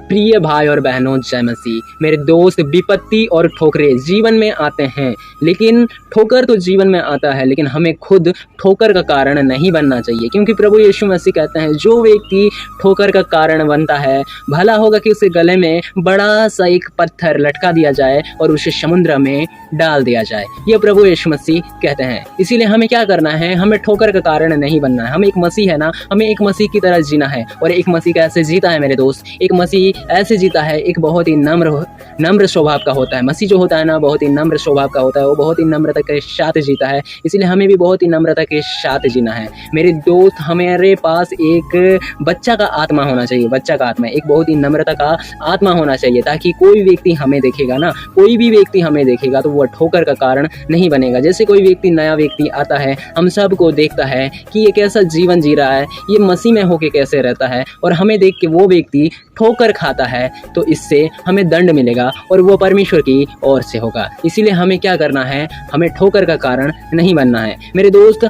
प्रिय भाई और बहनों, जय मसीह। मेरे दोस्त, विपत्ति और ठोकरें जीवन में आते हैं, लेकिन ठोकर तो जीवन में आता है, लेकिन हमें खुद ठोकर का कारण नहीं बनना चाहिए, क्योंकि प्रभु यीशु मसीह कहते हैं जो व्यक्ति ठोकर का कारण बनता है, भला होगा कि उसे गले में बड़ा सा एक पत्थर लटका दिया जाए और उसे समुद्र में डाल दिया जाए। ये प्रभु यीशु मसीह कहते हैं। इसीलिए हमें क्या करना है, हमें ठोकर का कारण नहीं बनना है। हम एक मसीह है ना, हमें एक मसीह की तरह जीना है। और एक मसीह कैसे जीता है मेरे दोस्त? एक मसीह ऐसे जीता है, एक बहुत ही नम्र स्वभाव का होता है। मसीह जो होता है ना, बहुत ही नम्र स्वभाव का होता है, वो बहुत ही नम्रता के साथ जीता है। इसलिए हमें भी बहुत ही नम्रता के साथ जीना है मेरे दोस्त। हमारे पास एक बच्चा का आत्मा होना चाहिए, बच्चा का आत्मा, एक बहुत ही नम्रता का आत्मा होना चाहिए, ताकि कोई व्यक्ति हमें देखेगा ना, कोई भी व्यक्ति हमें देखेगा तो वह ठोकर का कारण नहीं बनेगा। जैसे कोई व्यक्ति, नया व्यक्ति आता है, हम सबको देखता है कि ये कैसा जीवन जी रहा है, ये मसीह में होके कैसे रहता है, और हमें देख के वो व्यक्ति ठोकर खाता है, तो इससे हमें दंड मिलेगा और वो परमेश्वर की ओर से होगा। इसीलिए हमें क्या करना है, हमें ठोकर का कारण नहीं बनना है मेरे दोस्त।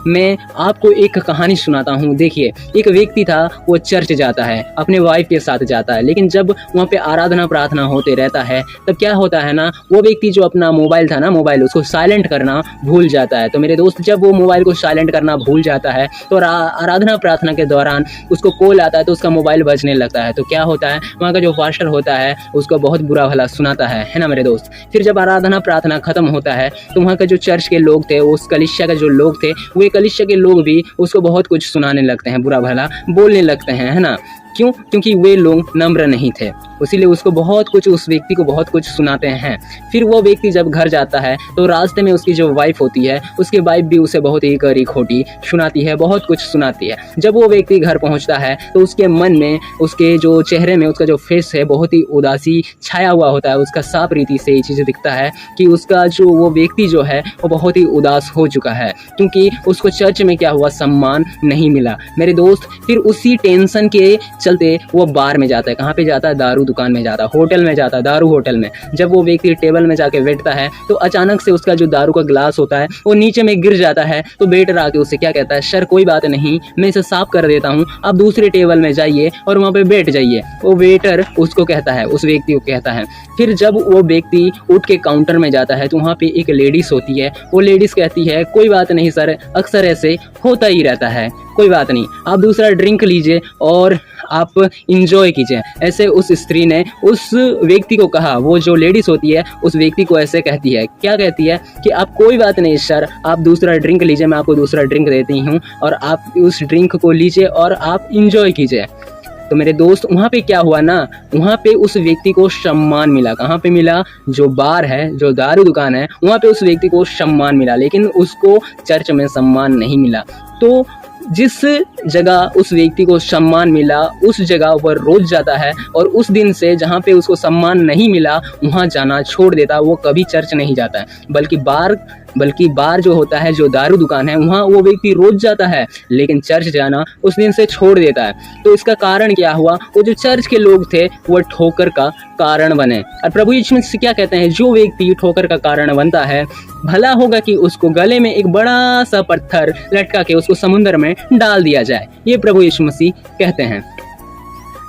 मैं आपको एक कहानी सुनाता हूँ। देखिए, एक व्यक्ति था, वो चर्च जाता है, अपने वाइफ के साथ जाता है, लेकिन जब वहाँ पे आराधना प्रार्थना होते रहता है, तब क्या होता है ना, वो व्यक्ति जो अपना मोबाइल था ना, मोबाइल उसको साइलेंट करना भूल जाता है। तो मेरे दोस्त, जब वो मोबाइल को साइलेंट करना भूल जाता है, तो आराधना प्रार्थना के दौरान उसको कॉल आता है, तो उसका मोबाइल बजने लगता है। तो क्या होता है, वहाँ का जो पास्टर होता है उसको बहुत बुरा भला सुनाता है ना मेरे दोस्त। फिर जब आराधना प्रार्थना खत्म होता है, तो वहाँ के जो चर्च के लोग थे, उस कलीसिया के जो लोग थे, वे कलीसिया के लोग भी उसको बहुत कुछ सुनाने लगते हैं, बुरा भला बोलने लगते हैं, है ना। क्यों? क्योंकि वे लोग नम्र नहीं थे, इसीलिए उसको बहुत कुछ, उस व्यक्ति को बहुत कुछ सुनाते हैं। फिर वो व्यक्ति जब घर जाता है, तो रास्ते में उसकी जो वाइफ होती है, उसकी वाइफ भी उसे बहुत ही कड़ी खोटी सुनाती है, बहुत कुछ सुनाती है। जब वो व्यक्ति घर पहुंचता है, तो उसके मन में, उसके जो चेहरे में, उसका जो फेस है, बहुत ही उदासी छाया हुआ होता है। उसका साफ रीति से ये चीज़ दिखता है कि उसका जो वो व्यक्ति जो है, वो बहुत ही उदास हो चुका है, क्योंकि उसको चर्च में क्या हुआ, सम्मान नहीं मिला मेरे दोस्त। फिर उसी टेंशन के चलते वो बार में जाता है। कहाँ पे जाता है? दारू दुकान में जाता है, होटल में जाता है, दारू होटल में। जब वो व्यक्ति टेबल में जाके बैठता है, तो अचानक से उसका जो दारू का ग्लास होता है वो नीचे में गिर जाता है। तो वेटर आके उससे क्या कहता है, सर कोई बात नहीं, मैं इसे साफ कर देता हूँ, आप दूसरे टेबल में जाइए और वहाँ पे बैठ जाइए। वो वेटर उसको कहता है, उस व्यक्ति को कहता है। फिर जब वो व्यक्ति उठ के काउंटर में जाता है, तो वहाँ पे एक लेडीज होती है। वो लेडीज कहती है, कोई बात नहीं सर, अक्सर ऐसे होता ही रहता है, कोई बात नहीं, आप दूसरा ड्रिंक लीजिए और आप इंजॉय कीजिए। ऐसे उस स्त्री ने उस व्यक्ति को कहा। वो जो लेडीज होती है उस व्यक्ति को ऐसे कहती है, क्या कहती है कि आप कोई बात नहीं सर, आप दूसरा ड्रिंक लीजिए, मैं आपको दूसरा ड्रिंक देती हूँ और आप उस ड्रिंक को लीजिए और आप इंजॉय कीजिए। तो मेरे दोस्त, वहाँ पे क्या हुआ ना, वहाँ पे उस व्यक्ति को सम्मान मिला। कहाँ पे मिला? जो बार है, जो दारू दुकान है, वहाँ पे उस व्यक्ति को सम्मान मिला, लेकिन उसको चर्च में सम्मान नहीं मिला। तो जिस जगह उस व्यक्ति को सम्मान मिला, उस जगह वह रोज जाता है, और उस दिन से जहाँ पे उसको सम्मान नहीं मिला, वहाँ जाना छोड़ देता। वो कभी चर्च नहीं जाता है, बल्कि बार जो होता है, जो दारू दुकान है, वहाँ वो व्यक्ति रोज जाता है, लेकिन चर्च जाना उस दिन से छोड़ देता है। तो इसका कारण क्या हुआ? वो जो चर्च के लोग थे, वो ठोकर का कारण बने। और प्रभु यीशु मसीह क्या कहते हैं, जो व्यक्ति ठोकर का कारण बनता है, भला होगा कि उसको गले में एक बड़ा सा पत्थर लटका के उसको समुद्र में डाल दिया जाए। ये प्रभु यीशु मसीह कहते हैं।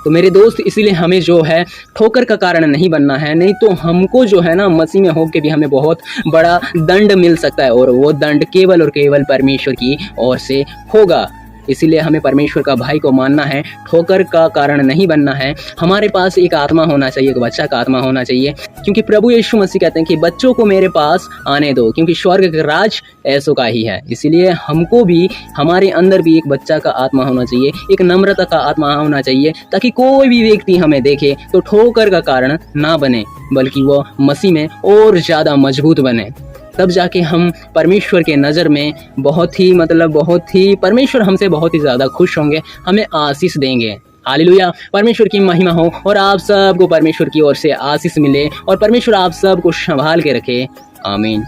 तो मेरे दोस्त, इसीलिए हमें जो है ठोकर का कारण नहीं बनना है, नहीं तो हमको जो है ना, मसीह में होकर भी हमें बहुत बड़ा दंड मिल सकता है, और वो दंड केवल और केवल परमेश्वर की ओर से होगा। इसीलिए हमें परमेश्वर का भाई को मानना है, ठोकर का कारण नहीं बनना है। हमारे पास एक आत्मा होना चाहिए, एक बच्चा का आत्मा होना चाहिए, क्योंकि प्रभु यीशु मसीह कहते हैं कि बच्चों को मेरे पास आने दो, क्योंकि स्वर्ग का राज ऐसों का ही है। इसीलिए हमको भी, हमारे अंदर भी एक बच्चा का आत्मा होना चाहिए, एक नम्रता का आत्मा होना चाहिए, ताकि कोई भी व्यक्ति हमें देखे तो ठोकर का कारण ना बने, बल्कि वो मसीह में और ज़्यादा मजबूत बने। तब जाके हम परमेश्वर के नज़र में बहुत ही परमेश्वर हमसे बहुत ही ज़्यादा खुश होंगे, हमें आशीष देंगे। हालेलुया, परमेश्वर की महिमा हो और आप सबको परमेश्वर की ओर से आशीष मिले और परमेश्वर आप सबको संभाल के रखे। आमीन।